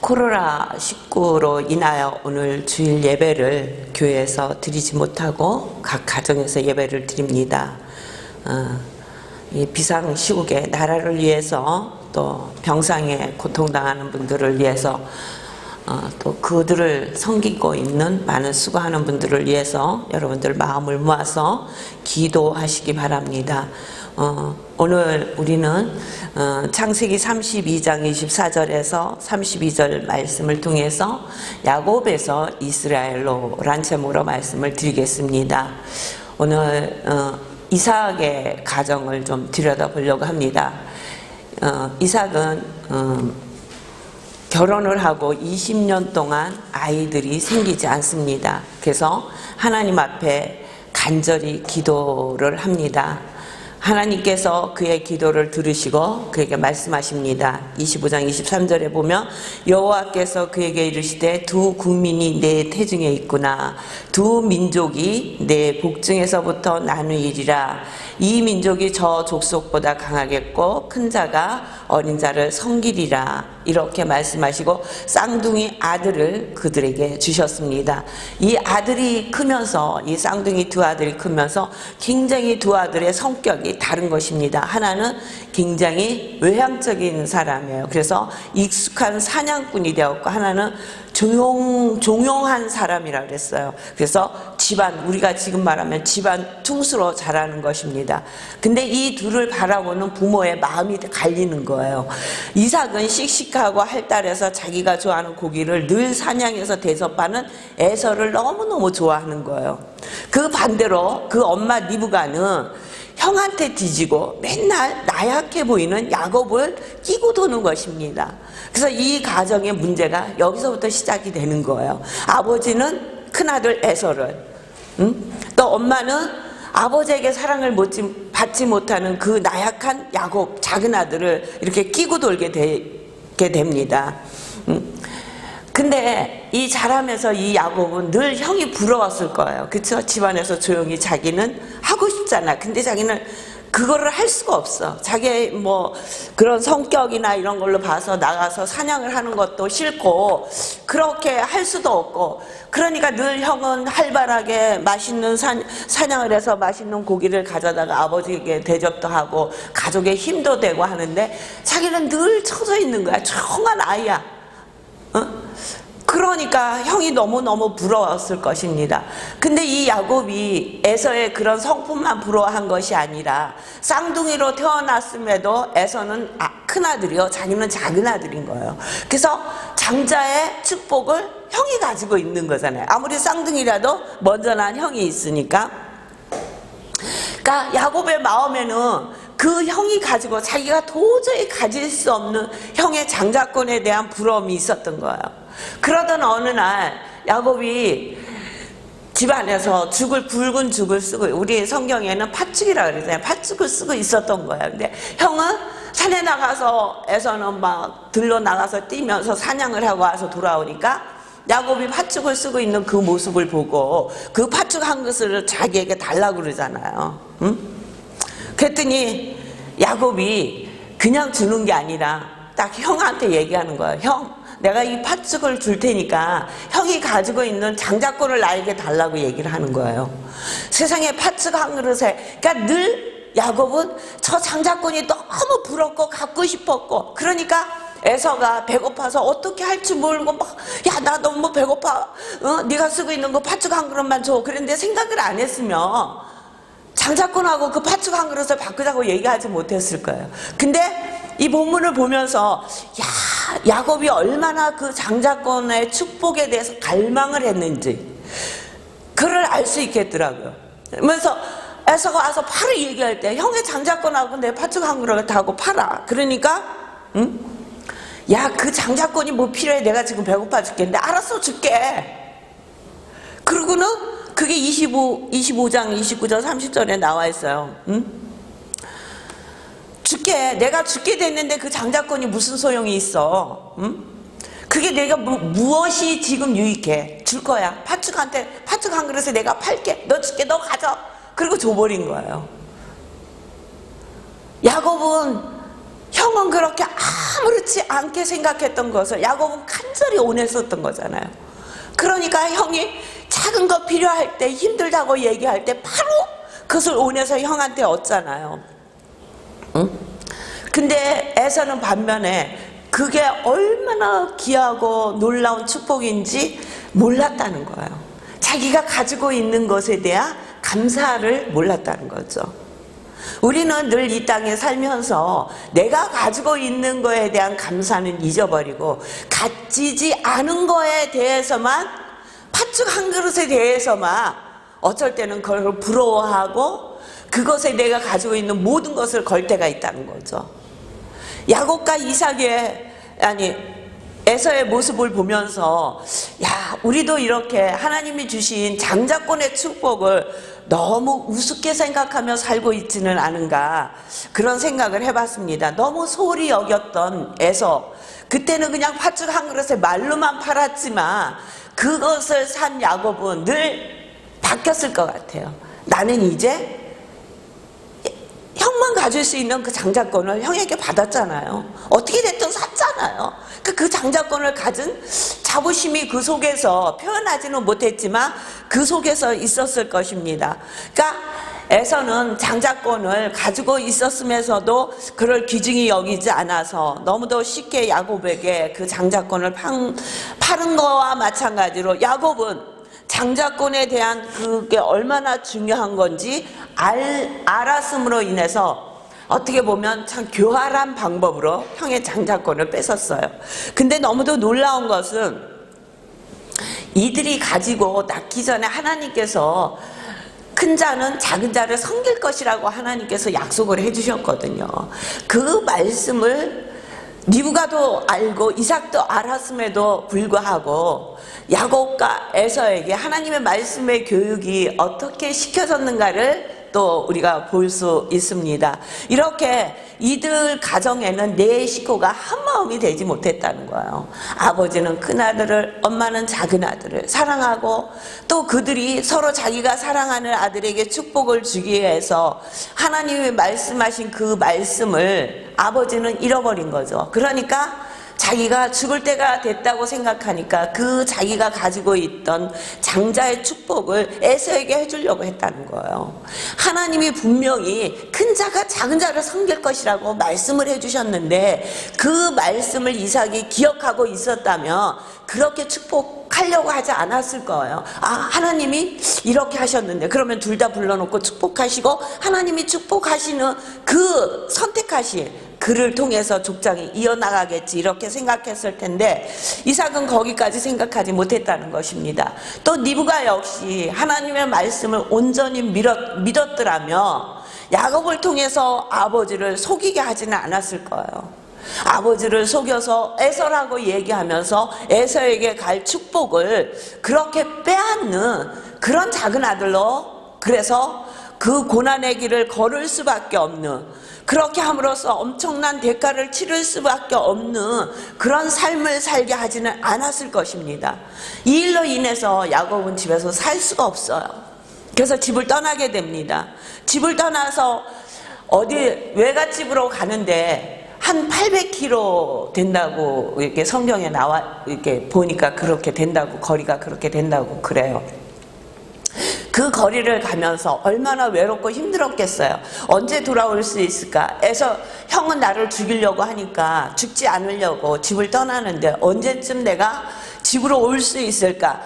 코로나19로 인하여 오늘 주일 예배를 교회에서 드리지 못하고 각 가정에서 예배를 드립니다. 이 비상시국에 나라를 위해서 또 병상에 고통당하는 분들을 위해서 또 그들을 섬기고 있는 많은 수고하는 분들을 위해서 여러분들 마음을 모아서 기도하시기 바랍니다. 오늘 우리는 창세기 32장 24절에서 32절 말씀을 통해서 야곱에서 이스라엘로 란 제목으로 말씀을 드리겠습니다. 오늘 이삭의 가정을 좀 들여다보려고 합니다. 이삭은 결혼을 하고 20년 동안 아이들이 생기지 않습니다. 그래서 하나님 앞에 간절히 기도를 합니다. 하나님께서 그의 기도를 들으시고 그에게 말씀하십니다. 25장 23절에 보면 여호와께서 그에게 이르시되 두 국민이 내 태중에 있구나. 두 민족이 내 복중에서부터 나누이리라. 이 민족이 저 족속보다 강하겠고 큰 자가 어린 자를 섬기리라. 이렇게 말씀하시고 쌍둥이 아들을 그들에게 주셨습니다. 이 아들이 크면서 이 쌍둥이 두 아들이 크면서 굉장히 두 아들의 성격이 다른 것입니다. 하나는 굉장히 외향적인 사람이에요. 그래서 익숙한 사냥꾼이 되었고 하나는 종용한 사람이라 그랬어요. 그래서 집안, 우리가 지금 말하면 집안 퉁수로 자라는 것입니다. 근데 이 둘을 바라보는 부모의 마음이 갈리는 거예요. 이삭은 씩씩하고 활달해서 자기가 좋아하는 고기를 늘 사냥해서 대접하는 에서를 너무너무 좋아하는 거예요. 그 반대로 그 엄마 리브가는 형한테 뒤지고 맨날 나약해 보이는 야곱을 끼고 도는 것입니다. 그래서 이 가정의 문제가 여기서부터 시작이 되는 거예요. 아버지는 큰아들 에서를, 또 엄마는 아버지에게 사랑을 받지 못하는 그 나약한 야곱, 작은 아들을 이렇게 끼고 돌게 됩니다. 근데 이 자라면서 이 야곱은 늘 형이 부러웠을 거예요. 그렇죠? 집안에서 조용히 자기는 하고 싶잖아. 근데 자기는 그거를 할 수가 없어. 자기의 뭐 그런 성격이나 이런 걸로 봐서 나가서 사냥을 하는 것도 싫고 그렇게 할 수도 없고, 그러니까 늘 형은 활발하게 맛있는 사냥을 해서 맛있는 고기를 가져다가 아버지에게 대접도 하고 가족의 힘도 되고 하는데 자기는 늘 처져 있는 거야. 조용한 아이야. 그러니까 형이 너무너무 부러웠을 것입니다. 근데 이 야곱이 에서의 그런 성품만 부러워한 것이 아니라 쌍둥이로 태어났음에도 에서는 큰아들이요, 자기는 작은 아들인 거예요. 그래서 장자의 축복을 형이 가지고 있는 거잖아요. 아무리 쌍둥이라도 먼저 난 형이 있으니까. 그러니까 야곱의 마음에는 그 형이 가지고 자기가 도저히 가질 수 없는 형의 장자권에 대한 부러움이 있었던 거예요. 그러던 어느 날 야곱이 집안에서 붉은 죽을 쓰고, 우리 성경에는 팥죽이라고 그러잖아요. 팥죽을 쓰고 있었던 거예요. 근데 형은 산에 나가서 에서는 막 들러 나가서 뛰면서 사냥을 하고 와서 돌아오니까 야곱이 팥죽을 쓰고 있는 그 모습을 보고 그 팥죽 한 그릇을 자기에게 달라고 그러잖아요. 그랬더니 야곱이 그냥 주는 게 아니라 딱 형한테 얘기하는 거예요. 형, 내가 이 팥죽을 줄 테니까 형이 가지고 있는 장자권을 나에게 달라고 얘기를 하는 거예요. 세상에 팥죽 한 그릇에, 그러니까 늘 야곱은 저 장자권이 너무 부럽고 갖고 싶었고, 그러니까 에서가 배고파서 어떻게 할지 모르고 막, 야, 나 너무 배고파. 네가 쓰고 있는 거 팥죽 한 그릇만 줘. 그런데 생각을 안 했으면 장자권하고 그 팥죽 한 그릇을 바꾸자고 얘기하지 못했을 거예요. 근데 이 본문을 보면서 야곱이 얼마나 그 장자권의 축복에 대해서 갈망을 했는지 그걸 알 수 있겠더라고요. 그러면서 에서가 와서 바로 얘기할 때 형의 장자권하고 내 팥죽 한 그릇하고 팔아. 그러니까 야, 그 장자권이 뭐 필요해? 내가 지금 배고파 죽겠는데. 알았어, 줄게. 그러고는 그게 25장 29절 30절에 나와 있어요. 줄게. 내가 죽게 됐는데 그 장자권이 무슨 소용이 있어? 그게 내가 무엇이 지금 유익해? 줄 거야. 팥죽 한 그릇에 내가 팔게. 너 줄게. 너 가져. 그리고 줘버린 거예요. 야곱은 형은 그렇게 아무렇지 않게 생각했던 것을 야곱은 간절히 원했었던 거잖아요. 그러니까 형이 작은 거 필요할 때, 힘들다고 얘기할 때 바로 그것을 원해서 형한테 얻잖아요. 응? 근데 에서는 반면에 그게 얼마나 귀하고 놀라운 축복인지 몰랐다는 거예요. 자기가 가지고 있는 것에 대한 감사를 몰랐다는 거죠. 우리는 늘 이 땅에 살면서 내가 가지고 있는 거에 대한 감사는 잊어버리고 가지지 않은 거에 대해서만, 팥죽 한 그릇에 대해서만 어쩔 때는 그걸 부러워하고 그것에 내가 가지고 있는 모든 것을 걸 때가 있다는 거죠. 야곱과 이삭의, 에서의 모습을 보면서 야, 우리도 이렇게 하나님이 주신 장자권의 축복을 너무 우습게 생각하며 살고 있지는 않은가, 그런 생각을 해봤습니다. 너무 소홀히 여겼던 에서, 그때는 그냥 팥죽 한 그릇에 말로만 팔았지만 그것을 산 야곱은 늘 바뀌었을 것 같아요. 나는 이제 형만 가질 수 있는 그 장자권을 형에게 받았잖아요. 어떻게 됐든 샀잖아요. 그 장자권을 가진 자부심이 그 속에서, 표현하지는 못했지만 그 속에서 있었을 것입니다. 그러니까 에서는 장자권을 가지고 있었으면서도 그를 귀중히 여기지 않아서 너무도 쉽게 야곱에게 그 장자권을 파는 거와 마찬가지로 야곱은 장자권에 대한 그게 얼마나 중요한 건지 알았음으로 인해서 어떻게 보면 참 교활한 방법으로 형의 장자권을 뺏었어요. 근데 너무도 놀라운 것은 이들이 가지고 낳기 전에 하나님께서 큰 자는 작은 자를 섬길 것이라고 하나님께서 약속을 해주셨거든요. 그 말씀을 리브가도 알고 이삭도 알았음에도 불구하고 야곱과 에서에게 하나님의 말씀의 교육이 어떻게 시켜졌는가를 또 우리가 볼 수 있습니다. 이렇게 이들 가정에는 네 식구가 한 마음이 되지 못했다는 거예요. 아버지는 큰 아들을, 엄마는 작은 아들을 사랑하고 또 그들이 서로 자기가 사랑하는 아들에게 축복을 주기 위해서 하나님이 말씀하신 그 말씀을 아버지는 잃어버린 거죠. 그러니까 자기가 죽을 때가 됐다고 생각하니까 그 자기가 가지고 있던 장자의 축복을 에서에게 해주려고 했다는 거예요. 하나님이 분명히 큰 자가 작은 자를 섬길 것이라고 말씀을 해주셨는데 그 말씀을 이삭이 기억하고 있었다면 그렇게 축복하려고 하지 않았을 거예요. 아, 하나님이 이렇게 하셨는데 그러면 둘 다 불러놓고 축복하시고 하나님이 축복하시는 그 선택하신 그를 통해서 족장이 이어나가겠지, 이렇게 생각했을 텐데 이삭은 거기까지 생각하지 못했다는 것입니다. 또 리브가 역시 하나님의 말씀을 온전히 믿었더라면 야곱을 통해서 아버지를 속이게 하지는 않았을 거예요. 아버지를 속여서 에서라고 얘기하면서 에서에게 갈 축복을 그렇게 빼앗는 그런 작은 아들로, 그래서 그 고난의 길을 걸을 수밖에 없는, 그렇게 함으로써 엄청난 대가를 치를 수밖에 없는 그런 삶을 살게 하지는 않았을 것입니다. 이 일로 인해서 야곱은 집에서 살 수가 없어요. 그래서 집을 떠나게 됩니다. 집을 떠나서 어디 외갓집으로 가는데 한 800km 된다고 이렇게 성경에 나와, 이렇게 보니까 그렇게 된다고, 거리가 그렇게 된다고 그래요. 그 거리를 가면서 얼마나 외롭고 힘들었겠어요. 언제 돌아올 수 있을까? 해서 형은 나를 죽이려고 하니까 죽지 않으려고 집을 떠나는데 언제쯤 내가 집으로 올 수 있을까?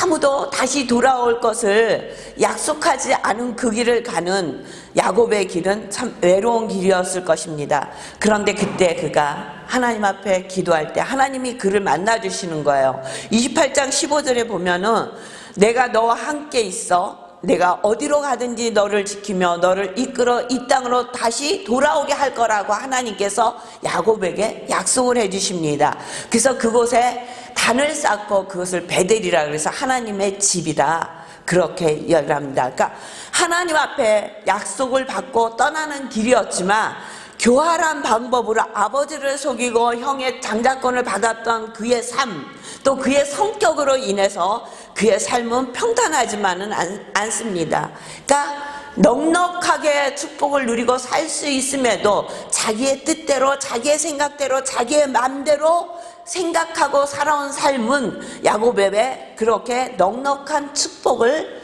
아무도 다시 돌아올 것을 약속하지 않은 그 길을 가는 야곱의 길은 참 외로운 길이었을 것입니다. 그런데 그때 그가 하나님 앞에 기도할 때 하나님이 그를 만나주시는 거예요. 28장 15절에 보면은 내가 너와 함께 있어 내가 어디로 가든지 너를 지키며 너를 이끌어 이 땅으로 다시 돌아오게 할 거라고 하나님께서 야곱에게 약속을 해주십니다. 그래서 그곳에 단을 쌓고 그것을 베델이라 그래서 하나님의 집이다, 그렇게 이야기를 합니다. 그러니까 하나님 앞에 약속을 받고 떠나는 길이었지만 교활한 방법으로 아버지를 속이고 형의 장자권을 받았던 그의 삶, 또 그의 성격으로 인해서 그의 삶은 평탄하지만은 않습니다. 그러니까 넉넉하게 축복을 누리고 살 수 있음에도 자기의 뜻대로, 자기의 생각대로, 자기의 마음대로 생각하고 살아온 삶은 야곱에게 그렇게 넉넉한 축복을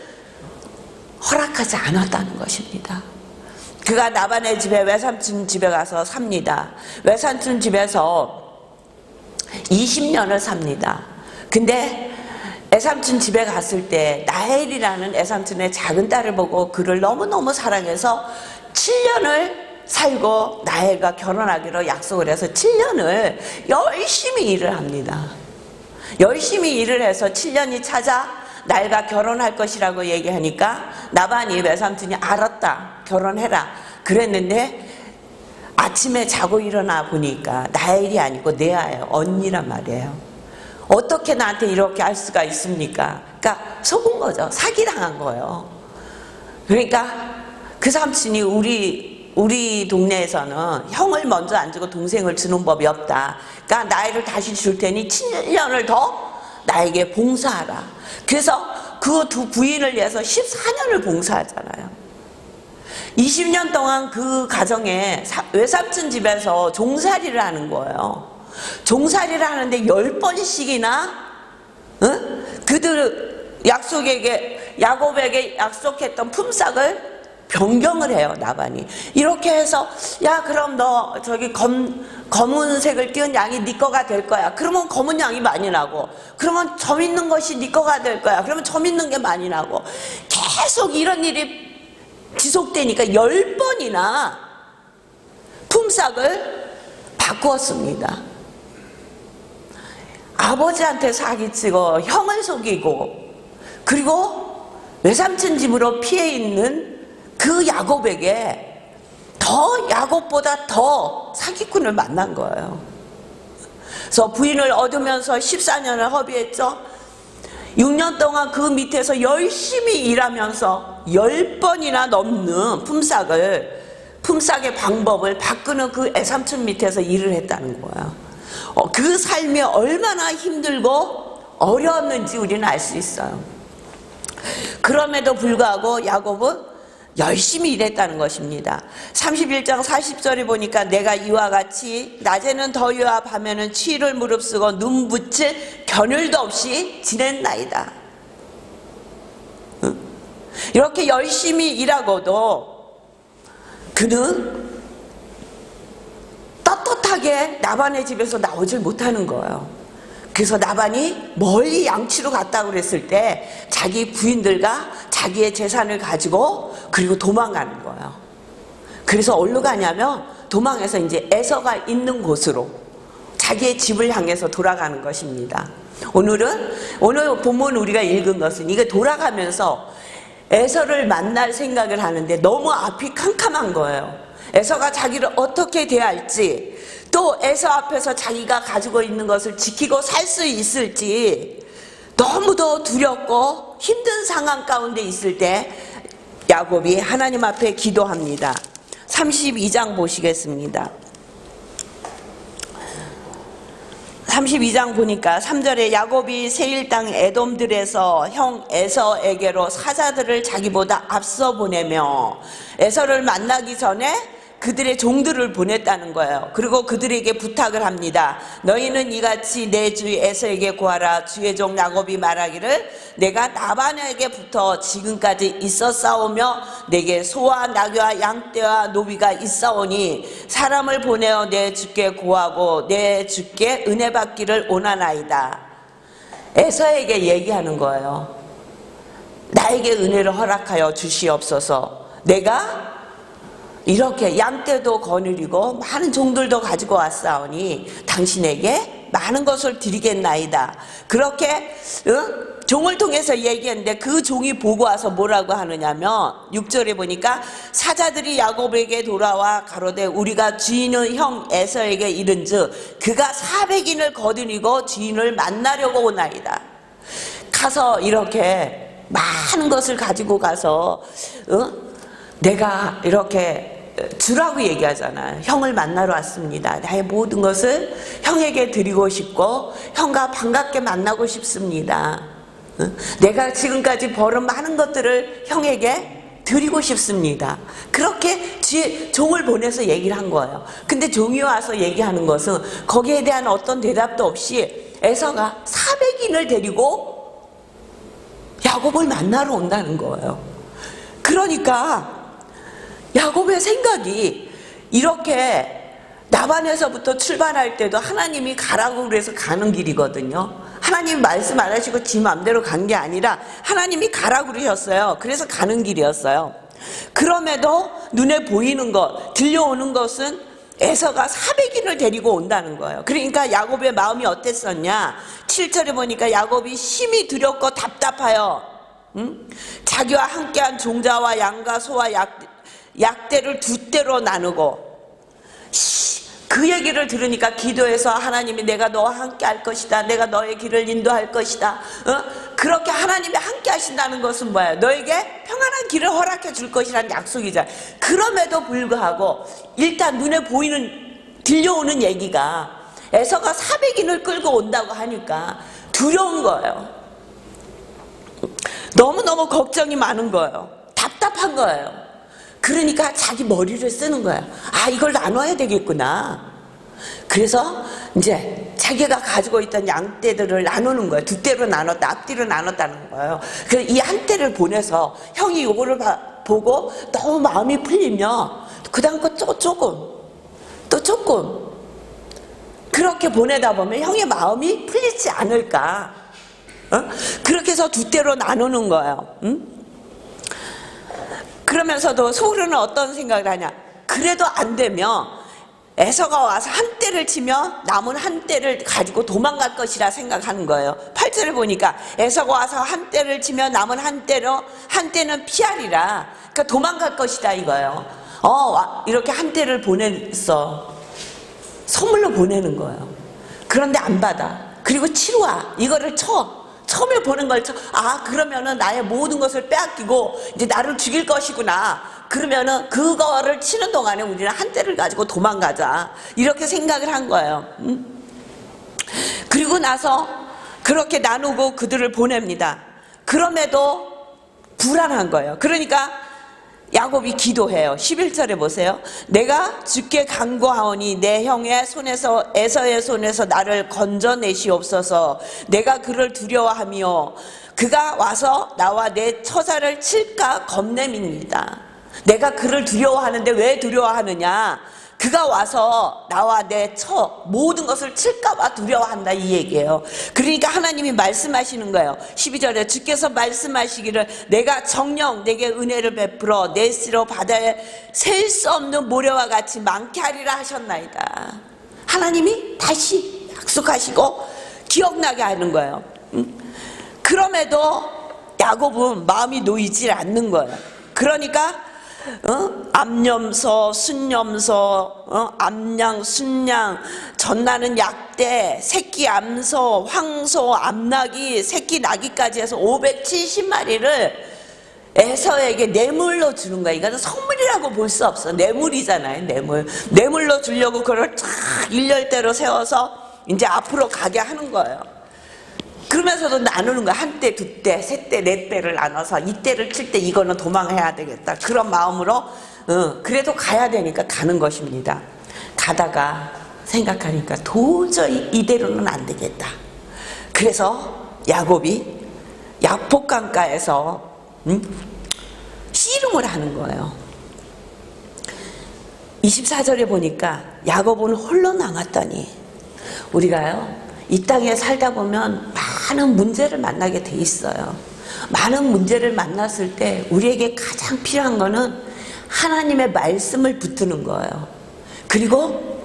허락하지 않았다는 것입니다. 그가 라반의 집에 외삼촌 집에 가서 삽니다. 외삼촌 집에서 20년을 삽니다. 근데 애삼촌 집에 갔을 때 라헬이라는 애삼촌의 작은 딸을 보고 그를 너무너무 사랑해서 7년을 살고 라헬과 결혼하기로 약속을 해서 7년을 열심히 일을 합니다. 열심히 일을 해서 7년이 차자 라헬과 결혼할 것이라고 얘기하니까 라반이 외삼촌이 알았다, 결혼해라 그랬는데 아침에 자고 일어나 보니까 라헬이 아니고 레아예요. 언니란 말이에요. 어떻게 나한테 이렇게 할 수가 있습니까? 그러니까 속은 거죠. 사기당한 거예요. 그러니까 그 삼촌이 우리 동네에서는 형을 먼저 안 주고 동생을 주는 법이 없다. 그러니까 나이를 다시 줄 테니 7년을 더 나에게 봉사하라. 그래서 그 두 부인을 위해서 14년을 봉사하잖아요. 20년 동안 그 가정에 외삼촌 집에서 종살이를 하는 거예요. 종살이를 하는데 10번씩이나 그들 야곱에게 약속했던 품삯을 변경을 해요. 라반이 이렇게 해서 야 그럼 너 저기 검은색을 띄운 양이 네 거가 될 거야. 그러면 검은 양이 많이 나고, 그러면 점 있는 것이 네 거가 될 거야. 그러면 점 있는 게 많이 나고, 계속 이런 일이 지속되니까 10번이나 품삯을 바꾸었습니다. 아버지한테 사기치고 형을 속이고, 그리고 외삼촌 집으로 피해 있는 그 야곱에게 야곱보다 더 사기꾼을 만난 거예요. 그래서 부인을 얻으면서 14년을 허비했죠. 6년 동안 그 밑에서 열심히 일하면서 10번이나 넘는 품삯의 방법을 바꾸는 그 애삼촌 밑에서 일을 했다는 거예요. 그 삶이 얼마나 힘들고 어려웠는지 우리는 알 수 있어요. 그럼에도 불구하고 야곱은 열심히 일했다는 것입니다. 31장 40절에 보니까 내가 이와 같이 낮에는 더위와 밤에는 추위를 무릅쓰고 눈 붙일 겨를도 없이 지냈나이다. 이렇게 열심히 일하고도 그는 떳떳하게 라반의 집에서 나오질 못하는 거예요. 그래서 라반이 멀리 양치로 갔다고 그랬을 때 자기 부인들과 자기의 재산을 가지고 그리고 도망가는 거예요. 그래서 어디로 가냐면 도망해서 이제 에서가 있는 곳으로 자기의 집을 향해서 돌아가는 것입니다. 오늘 본문 우리가 읽은 것은 이게 돌아가면서 에서를 만날 생각을 하는데 너무 앞이 캄캄한 거예요. 에서가 자기를 어떻게 대할지, 또 에서 앞에서 자기가 가지고 있는 것을 지키고 살 수 있을지 너무도 두렵고 힘든 상황 가운데 있을 때 야곱이 하나님 앞에 기도합니다. 32장 보시겠습니다. 32장 보니까 3절에 야곱이 세일 땅 에돔들에서 형 에서에게로 사자들을 자기보다 앞서 보내며 에서를 만나기 전에 그들의 종들을 보냈다는 거예요. 그리고 그들에게 부탁을 합니다. 너희는 이같이 내 주 에서에게 구하라. 주의 종 야곱이 말하기를 내가 라반에게부터 지금까지 있었사오며 내게 소와 나귀와 양떼와 노비가 있사오니 사람을 보내어 내 주께 구하고 내 주께 은혜 받기를 원하나이다. 에서에게 얘기하는 거예요. 나에게 은혜를 허락하여 주시옵소서. 내가 이렇게 양떼도 거느리고 많은 종들도 가지고 왔사오니 당신에게 많은 것을 드리겠나이다. 그렇게 종을 통해서 얘기했는데 그 종이 보고 와서 뭐라고 하느냐면 6절에 보니까 사자들이 야곱에게 돌아와 가로되 우리가 주인의 형 에서에게 이른즉 그가 400인을 거느리고 주인을 만나려고 오나이다. 가서 이렇게 많은 것을 가지고 가서 내가 이렇게 주라고 얘기하잖아요. 형을 만나러 왔습니다. 나의 모든 것을 형에게 드리고 싶고 형과 반갑게 만나고 싶습니다. 내가 지금까지 벌은 많은 것들을 형에게 드리고 싶습니다. 그렇게 종을 보내서 얘기를 한 거예요. 근데 종이 와서 얘기하는 것은 거기에 대한 어떤 대답도 없이 에서가 400인을 데리고 야곱을 만나러 온다는 거예요. 그러니까 야곱의 생각이 이렇게 라반에서부터 출발할 때도 하나님이 가라고 그래서 가는 길이거든요. 하나님 말씀 안 하시고 지 마음대로 간 게 아니라 하나님이 가라고 그러셨어요. 그래서 가는 길이었어요. 그럼에도 눈에 보이는 것, 들려오는 것은 에서가 400인을 데리고 온다는 거예요. 그러니까 야곱의 마음이 어땠었냐? 7절에 보니까 야곱이 심히 두렵고 답답하여 자기와 함께한 종자와 양과 소와 약대를 두 떼로 나누고, 그 얘기를 들으니까 기도해서 하나님이 내가 너와 함께 할 것이다, 내가 너의 길을 인도할 것이다, 그렇게 하나님이 함께 하신다는 것은 뭐예요? 너에게 평안한 길을 허락해 줄 것이라는 약속이잖아요. 그럼에도 불구하고 일단 눈에 보이는, 들려오는 얘기가 에서가 400인을 끌고 온다고 하니까 두려운 거예요. 너무너무 걱정이 많은 거예요. 답답한 거예요. 그러니까 자기 머리를 쓰는 거예요. 아, 이걸 나눠야 되겠구나. 그래서 이제 자기가 가지고 있던 양떼들을 나누는 거예요. 두 떼로 나눴다, 앞뒤로 나눴다는 거예요. 그래서 이 한 떼를 보내서 형이 요거를 보고 너무 마음이 풀리면 그 다음 거 또 조금 그렇게 보내다 보면 형의 마음이 풀리지 않을까. 그렇게 해서 두 떼로 나누는 거예요. 그러면서도 속으로는 어떤 생각을 하냐? 그래도 안 되면 에서가 와서 한 떼를 치면 남은 한 떼를 가지고 도망갈 것이라 생각하는 거예요. 8절을 보니까 에서가 와서 한 떼를 치면 남은 한 떼는 피하리라. 그러니까 도망갈 것이다 이거예요. 이렇게 한 떼를 보냈어. 선물로 보내는 거예요. 그런데 안 받아. 그리고 치루와 이거를 처음에 보는 걸 그러면은 나의 모든 것을 빼앗기고 이제 나를 죽일 것이구나. 그러면은 그거를 치는 동안에 우리는 한 떼를 가지고 도망가자. 이렇게 생각을 한 거예요. 그리고 나서 그렇게 나누고 그들을 보냅니다. 그럼에도 불안한 거예요. 그러니까 야곱이 기도해요. 11절에 보세요. 내가 주께 간구하오니 내 형의 손에서, 에서의 손에서 나를 건져내시옵소서. 내가 그를 두려워하며 그가 와서 나와 내 처자를 칠까 겁냄입니다. 내가 그를 두려워하는데 왜 두려워하느냐? 그가 와서 나와 내 모든 것을 칠까봐 두려워한다 이 얘기예요. 그러니까 하나님이 말씀하시는 거예요. 12절에 주께서 말씀하시기를 내가 정녕 내게 은혜를 베풀어 내 씨로 바다에 셀 수 없는 모래와 같이 많게 하리라 하셨나이다. 하나님이 다시 약속하시고 기억나게 하는 거예요. 그럼에도 야곱은 마음이 놓이질 않는 거예요. 그러니까 암염소, 순염소, 암양, 순양, 전나는 약대, 새끼 암소, 황소, 암나귀, 새끼 나귀까지 해서 570마리를 에서에게 뇌물로 주는 거야. 이거는 선물이라고 볼 수 없어. 뇌물이잖아요, 뇌물. 뇌물로 주려고 그걸 쫙 일렬대로 세워서 이제 앞으로 가게 하는 거예요. 그러면서도 나누는 거야. 한 떼, 두 떼, 세 떼, 네 떼를 나눠서 이 떼를 칠 때 이거는 도망해야 되겠다. 그런 마음으로 그래도 가야 되니까 가는 것입니다. 가다가 생각하니까 도저히 이대로는 안 되겠다. 그래서 야곱이 야복강가에서 씨름을 하는 거예요. 24절에 보니까 야곱은 홀로 남았더니 우리가요 이 땅에 살다 보면 많은 문제를 만나게 돼 있어요. 많은 문제를 만났을 때 우리에게 가장 필요한 거는 하나님의 말씀을 붙드는 거예요. 그리고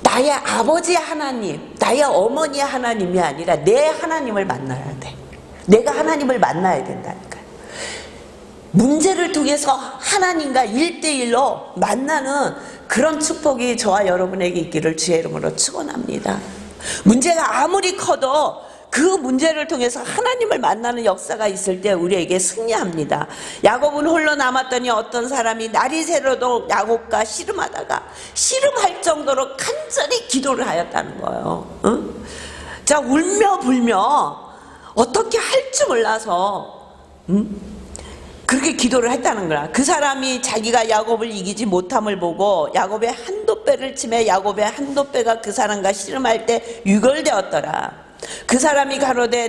나의 아버지의 하나님, 나의 어머니의 하나님이 아니라 내 하나님을 만나야 돼. 내가 하나님을 만나야 된다니까요. 문제를 통해서 하나님과 1대1로 만나는 그런 축복이 저와 여러분에게 있기를 주의 이름으로 축원합니다. 문제가 아무리 커도 그 문제를 통해서 하나님을 만나는 역사가 있을 때 우리에게 승리합니다. 야곱은 홀로 남았더니 어떤 사람이 날이 새로도 야곱과 씨름하다가 씨름할 정도로 간절히 기도를 하였다는 거예요. 자, 울며 불며 어떻게 할 줄 몰라서 그렇게 기도를 했다는 거야. 그 사람이 자기가 야곱을 이기지 못함을 보고 야곱의 한도빼를 치매 야곱의 한도빼가 그 사람과 씨름할 때 유골되었더라. 그 사람이 가로되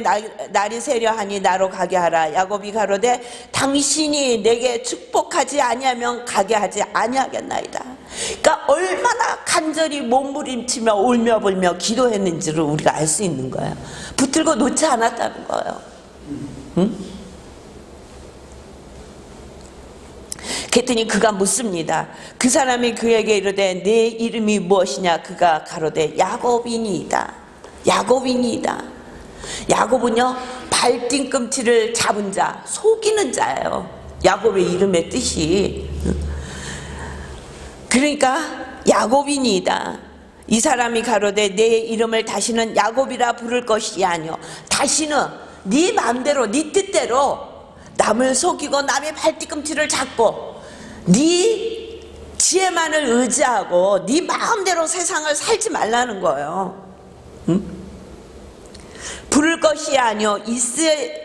날이 세려하니 나로 가게 하라. 야곱이 가로되 당신이 내게 축복하지 아니하면 가게 하지 아니하겠나이다. 그러니까 얼마나 간절히 몸부림치며 울며 불며 기도했는지를 우리가 알 수 있는 거예요. 붙들고 놓지 않았다는 거예요. 응? 그랬더니 그가 묻습니다. 그 사람이 그에게 이르되 내 이름이 무엇이냐? 그가 가로되 야곱이니이다. 야곱이니이다. 야곱은요, 발뒤꿈치를 잡은 자, 속이는 자예요. 야곱의 이름의 뜻이. 그러니까 야곱이니이다. 이 사람이 가로되 내 이름을 다시는 야곱이라 부를 것이 아니요, 다시는 네 마음대로 네 뜻대로 남을 속이고 남의 발뒤꿈치를 잡고 네 지혜만을 의지하고 네 마음대로 세상을 살지 말라는 거예요. 응? 부를 것이 아니요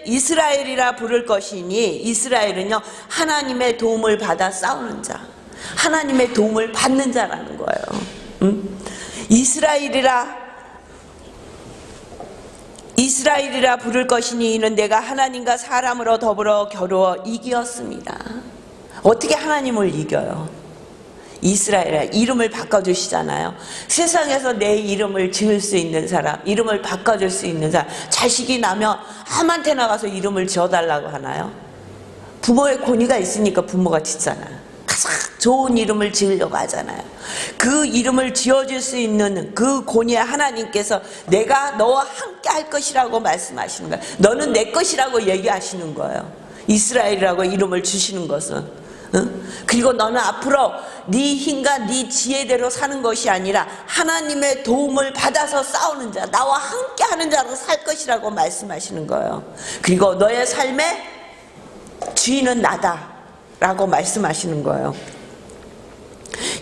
이스라엘이라 부를 것이니, 이스라엘은요 하나님의 도움을 받아 싸우는 자, 하나님의 도움을 받는 자라는 거예요. 응? 이스라엘이라 부를 것이니 이는 내가 하나님과 사람으로 더불어 겨루어 이기었습니다. 어떻게 하나님을 이겨요? 이스라엘이라 이름을 바꿔주시잖아요. 세상에서 내 이름을 지을 수 있는 사람, 이름을 바꿔줄 수 있는 사람, 자식이 나면 아무한테 나가서 이름을 지어달라고 하나요? 부모의 권위가 있으니까 부모가 짓잖아요. 가장 좋은 이름을 지으려고 하잖아요. 그 이름을 지어줄 수 있는 그 권위의 하나님께서 내가 너와 함께 할 것이라고 말씀하시는 거예요. 너는 내 것이라고 얘기하시는 거예요. 이스라엘이라고 이름을 주시는 것은. 응? 그리고 너는 앞으로 네 힘과 네 지혜대로 사는 것이 아니라 하나님의 도움을 받아서 싸우는 자, 나와 함께 하는 자로 살 것이라고 말씀하시는 거예요. 그리고 너의 삶의 주인은 나다 라고 말씀하시는 거예요.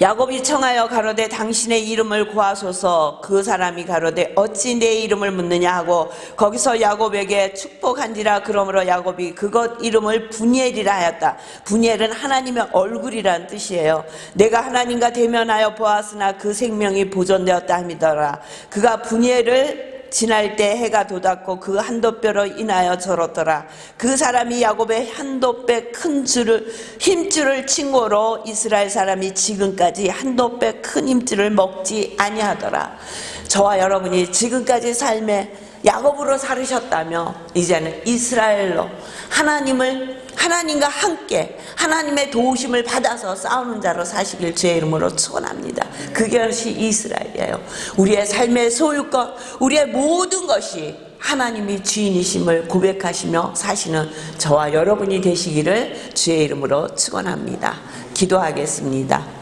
야곱이 청하여 가로되 당신의 이름을 구하소서. 그 사람이 가로되 어찌 내 이름을 묻느냐 하고 거기서 야곱에게 축복한지라. 그러므로 야곱이 그것 이름을 분이엘이라 하였다. 분이엘은 하나님의 얼굴이라는 뜻이에요. 내가 하나님과 대면하여 보았으나 그 생명이 보존되었다 함이더라. 그가 분이엘을 지날 때 해가 돋았고 그 한도뼈로 인하여 절었더라. 그 사람이 야곱의 한도뼈 큰 힘줄을 친 고로 이스라엘 사람이 지금까지 한도뼈 큰 힘줄을 먹지 아니하더라. 저와 여러분이 지금까지 삶에 야곱으로 살으셨다며 이제는 이스라엘로 하나님과 함께 하나님의 도우심을 받아서 싸우는 자로 사시길 주의 이름으로 축원합니다. 그것이 이스라엘이에요. 우리의 삶의 소유권, 우리의 모든 것이 하나님이 주인이심을 고백하시며 사시는 저와 여러분이 되시기를 주의 이름으로 축원합니다. 기도하겠습니다.